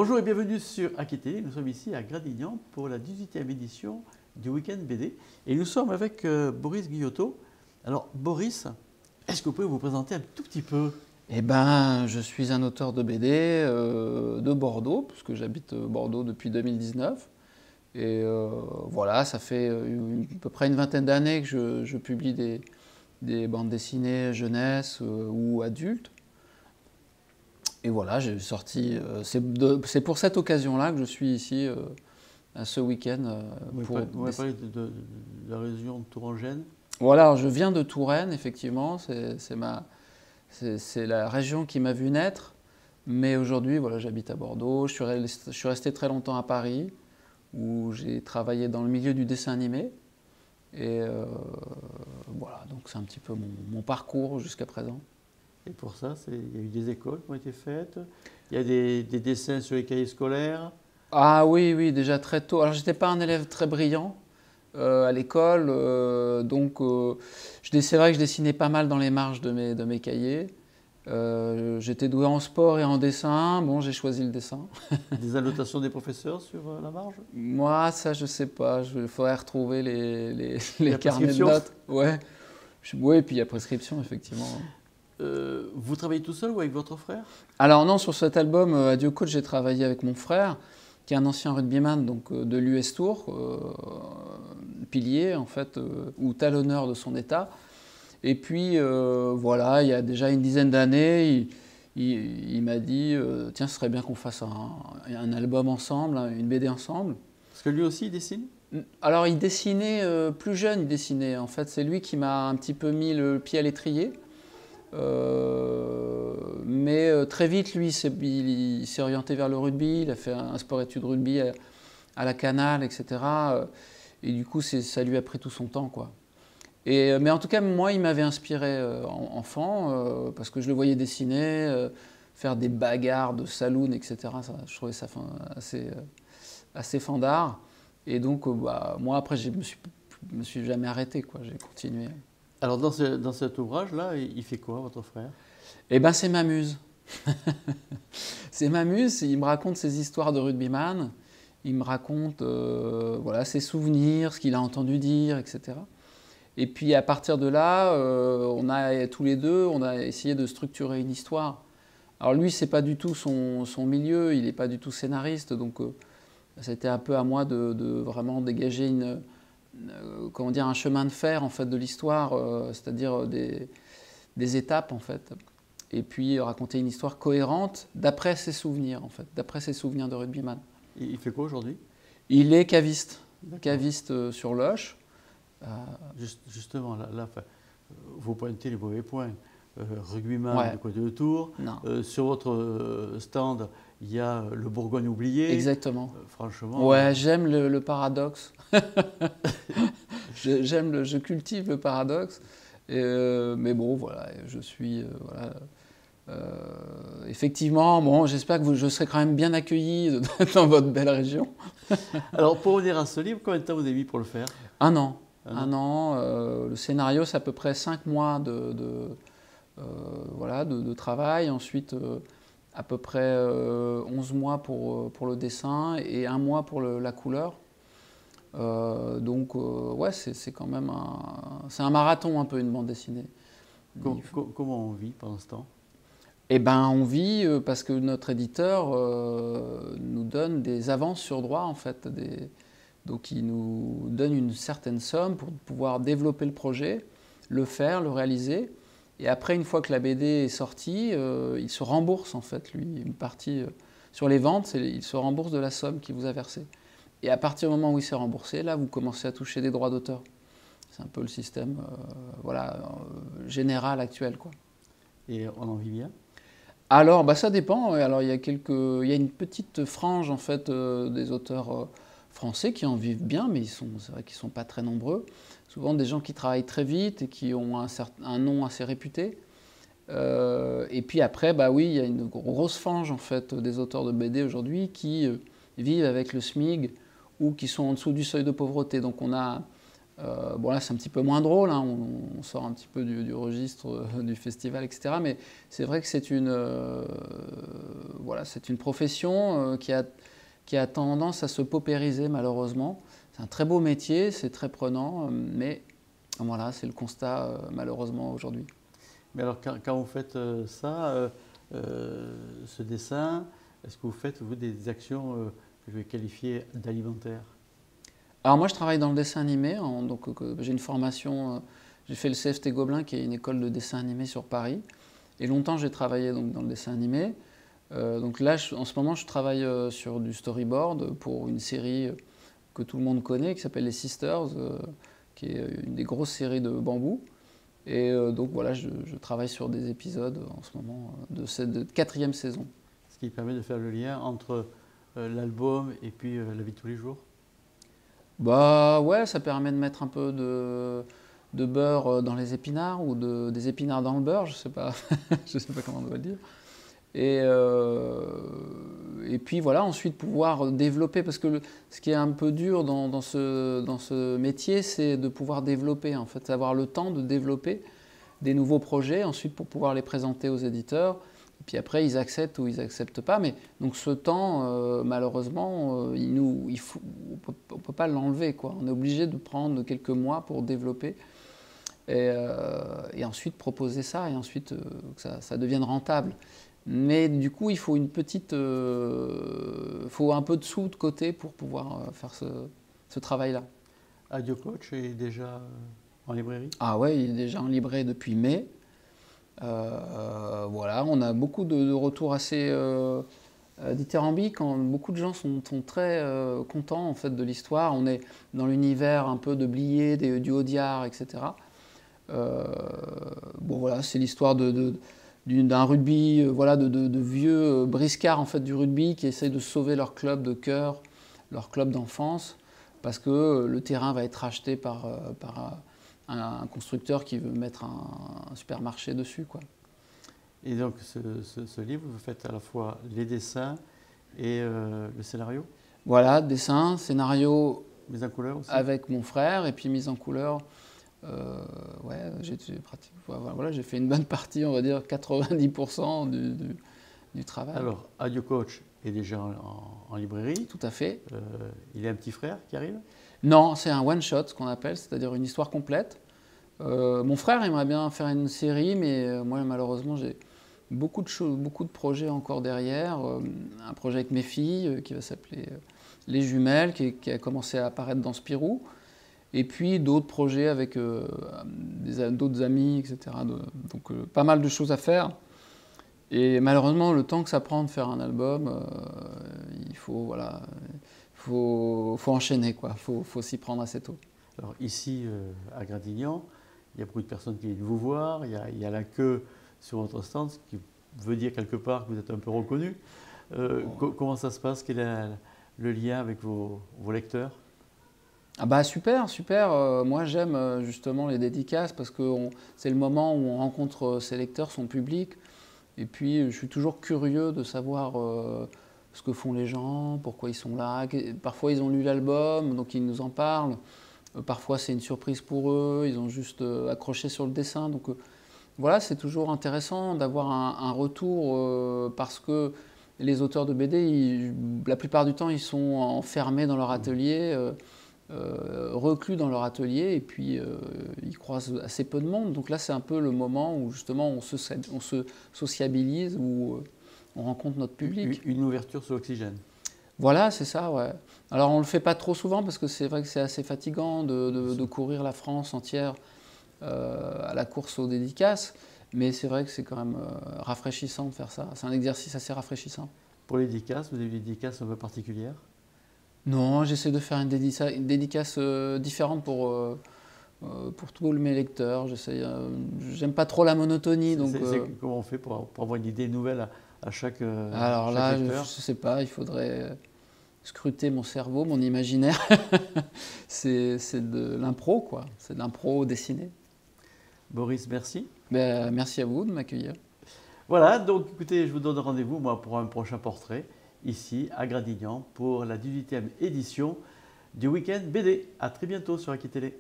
Bonjour et bienvenue sur Aquité. Nous sommes ici à Gradignan pour la 18e édition du Week-end BD. Et nous sommes avec Boris Guillotot. Alors Boris, est-ce que vous pouvez vous présenter un tout petit peu? Eh ben, je suis un auteur de BD de Bordeaux, puisque j'habite Bordeaux depuis 2019. Et voilà, ça fait à peu près une vingtaine d'années que je publie des bandes dessinées jeunesse ou adultes. Et voilà, j'ai sorti. C'est pour cette occasion-là que je suis ici à ce week-end. Vous m'avez parlé de la région de Tourangelle. Voilà, alors je viens de Touraine, effectivement. C'est la région qui m'a vu naître. Mais aujourd'hui, voilà, j'habite à Bordeaux. Je suis resté très longtemps à Paris, où j'ai travaillé dans le milieu du dessin animé. Et voilà, donc c'est un petit peu mon parcours jusqu'à présent. Et pour ça, il y a eu des écoles qui ont été faites, il y a des dessins sur les cahiers scolaires. Ah oui, oui, déjà très tôt. Alors, j'étais pas un élève très brillant à l'école, donc c'est vrai que je dessinais pas mal dans les marges de mes cahiers. J'étais doué en sport et en dessin. Bon, j'ai choisi le dessin. Des annotations des professeurs sur la marge? Moi, ça, je sais pas. Il faudrait retrouver les carnets de notes. Ouais. Oui, et puis il y a prescription, effectivement. Vous travaillez tout seul ou avec votre frère? Alors non, sur cet album Adieu Coach, j'ai travaillé avec mon frère, qui est un ancien rugbyman donc, de l'US Tours, pilier en fait, ou talonneur de son état. Et puis voilà, il y a déjà une dizaine d'années, il m'a dit tiens, ce serait bien qu'on fasse un album ensemble, une BD ensemble. Parce que lui aussi il dessine? Alors il dessinait plus jeune, il dessinait. En fait, c'est lui qui m'a un petit peu mis le pied à l'étrier. Mais très vite, lui, il s'est orienté vers le rugby, il a fait un sport-études rugby à la Canal, etc. Et du coup, ça lui a pris tout son temps, quoi. Mais en tout cas, moi, il m'avait inspiré enfant, parce que je le voyais dessiner, faire des bagarres de saloon, etc. Je trouvais ça assez fandard. Et donc, moi, après, je me suis jamais arrêté, quoi. J'ai continué. Alors dans cet ouvrage-là, il fait quoi, votre frère? Eh bien, c'est ma muse. C'est ma muse, il me raconte ses histoires de rugbyman, il me raconte voilà, ses souvenirs, ce qu'il a entendu dire, etc. Et puis à partir de là, tous les deux, on a essayé de structurer une histoire. Alors lui, c'est pas du tout son milieu, il n'est pas du tout scénariste, donc c'était un peu à moi de vraiment dégager comment dire, un chemin de fer en fait, de l'histoire, c'est-à-dire des étapes en fait. Et puis raconter une histoire cohérente d'après ses souvenirs en fait, d'après ses souvenirs de rugbyman. Il fait quoi aujourd'hui? Il est caviste, caviste sur Loches. Justement, là, vous pointez les mauvais points. Rugbyman du côté de Tours. Sur votre stand, il y a le Bourgogne oublié. Exactement. Franchement. Ouais, j'aime le paradoxe. Je cultive le paradoxe. Mais bon, voilà, je suis. Voilà, effectivement, bon, j'espère que je serai quand même bien accueilli dans votre belle région. Alors, pour revenir à ce livre, combien de temps vous avez mis pour le faire? Un an. Le scénario, c'est à peu près 5 mois voilà, de travail. Ensuite, à peu près 11 mois pour le dessin et 1 mois pour la couleur. Donc, ouais, c'est quand même c'est un marathon un peu, une bande dessinée. Comment on vit pendant ce temps? Eh ben, on vit parce que notre éditeur nous donne des avances sur droit, en fait. Donc, il nous donne une certaine somme pour pouvoir développer le projet, le faire, le réaliser. Et après, une fois que la BD est sortie, il se rembourse, en fait, lui. Une partie sur les ventes, il se rembourse de la somme qu'il vous a versée. Et à partir du moment où il s'est remboursé, là, vous commencez à toucher des droits d'auteur. C'est un peu le système voilà, général actuel, quoi. Et on en vit bien? Alors, ça dépend. Alors, il y a une petite frange en fait des auteurs français qui en vivent bien, mais c'est vrai qu'ils ne sont pas très nombreux. Souvent des gens qui travaillent très vite et qui ont un nom assez réputé. Et puis après, oui, il y a une grosse frange en fait des auteurs de BD aujourd'hui qui vivent avec le SMIC ou qui sont en dessous du seuil de pauvreté. Donc on a Bon là c'est un petit peu moins drôle, hein, on sort un petit peu du registre du festival, etc. Mais c'est vrai que c'est voilà, c'est une profession qui a tendance à se paupériser malheureusement. C'est un très beau métier, c'est très prenant, mais voilà, c'est le constat malheureusement aujourd'hui. Mais alors, quand vous faites ça, ce dessin, est-ce que vous faites vous, des actions que je vais qualifier d'alimentaires? Alors moi je travaille dans le dessin animé, donc j'ai une formation, j'ai fait le CFT Gobelin qui est une école de dessin animé sur Paris. Et longtemps j'ai travaillé donc, dans le dessin animé. Donc là en ce moment je travaille sur du storyboard pour une série que tout le monde connaît qui s'appelle Les Sisters, qui est une des grosses séries de Bambou. Et donc voilà, je travaille sur des épisodes en ce moment de cette quatrième saison. Ce qui permet de faire le lien entre l'album et puis la vie de tous les jours? Bah ouais, ça permet de mettre un peu de beurre dans les épinards ou des épinards dans le beurre, je sais pas, je sais pas comment on doit le dire. Et puis voilà, ensuite pouvoir développer, parce que ce qui est un peu dur dans ce métier, c'est de pouvoir développer, en fait, avoir le temps de développer des nouveaux projets, ensuite pour pouvoir les présenter aux éditeurs. Et puis après, ils acceptent ou ils n'acceptent pas. Mais donc ce temps, malheureusement, on ne peut pas l'enlever, quoi. On est obligé de prendre quelques mois pour développer et ensuite proposer ça et ensuite que ça devienne rentable. Mais du coup, il faut faut un peu de sous de côté pour pouvoir faire ce travail-là. Adio Coach est déjà en librairie? Ah ouais, il est déjà en librairie depuis mai. Voilà, on a beaucoup de retours assez dithyrambiques. Beaucoup de gens sont très contents en fait de l'histoire. On est dans l'univers un peu de Blier, du Audiard, etc. Bon voilà, c'est l'histoire d'un rugby, voilà, de vieux briscards en fait du rugby qui essayent de sauver leur club de cœur, leur club d'enfance, parce que le terrain va être racheté par un constructeur qui veut mettre un supermarché dessus, quoi. Et donc ce livre, vous faites à la fois les dessins et le scénario? Voilà, dessin, scénario Mise en couleur aussi? avec mon frère, et puis mise en couleur. Ouais, voilà, j'ai fait une bonne partie, on va dire 90% du travail. Alors, Adio Coach est déjà en librairie. Tout à fait. Il y a un petit frère qui arrive? Non, c'est un one-shot, ce qu'on appelle, c'est-à-dire une histoire complète. Mon frère aimerait bien faire une série, mais moi, malheureusement, j'ai beaucoup de choses, beaucoup de projets encore derrière. Un projet avec mes filles qui va s'appeler Les Jumelles, qui a commencé à apparaître dans Spirou. Et puis d'autres projets avec d'autres amis, etc. Donc pas mal de choses à faire. Et malheureusement, le temps que ça prend de faire un album, il faut, voilà, faut enchaîner, quoi. Faut s'y prendre assez tôt. Alors ici, à Gradignan, il y a beaucoup de personnes qui viennent vous voir. Il y a la queue sur votre stand, ce qui veut dire quelque part que vous êtes un peu reconnu. Comment ça se passe? Quel est le lien avec vos lecteurs? Ah bah super, super. Moi j'aime justement les dédicaces parce que c'est le moment où on rencontre ses lecteurs, son public. Et puis je suis toujours curieux de savoir ce que font les gens, pourquoi ils sont là. Parfois ils ont lu l'album, donc ils nous en parlent. Parfois c'est une surprise pour eux, ils ont juste accroché sur le dessin. Donc voilà, c'est toujours intéressant d'avoir un retour parce que les auteurs de BD, la plupart du temps, ils sont enfermés dans leur atelier. Reclus dans leur atelier et puis ils croisent assez peu de monde. Donc là, c'est un peu le moment où justement on se sociabilise, où on rencontre notre public. Une ouverture sur l'oxygène. Voilà, c'est ça, ouais. Alors on ne le fait pas trop souvent parce que c'est vrai que c'est assez fatigant de courir la France entière à la course aux dédicaces, mais c'est vrai que c'est quand même rafraîchissant de faire ça. C'est un exercice assez rafraîchissant. Pour les dédicaces, vous avez des dédicaces un peu particulières? Non, j'essaie de faire une dédicace différente pour tous mes lecteurs. J'aime pas trop la monotonie. Donc, comment on fait pour avoir une idée nouvelle à chaque alors chaque là, lecteur? je sais pas, il faudrait scruter mon cerveau, mon imaginaire. C'est de l'impro, quoi. C'est de l'impro dessiné. Boris, merci. Ben, merci à vous de m'accueillir. Voilà, donc écoutez, je vous donne rendez-vous moi pour un prochain portrait ici à Gradignan pour la 18e édition du Week-end BD. À très bientôt sur Aki Télé.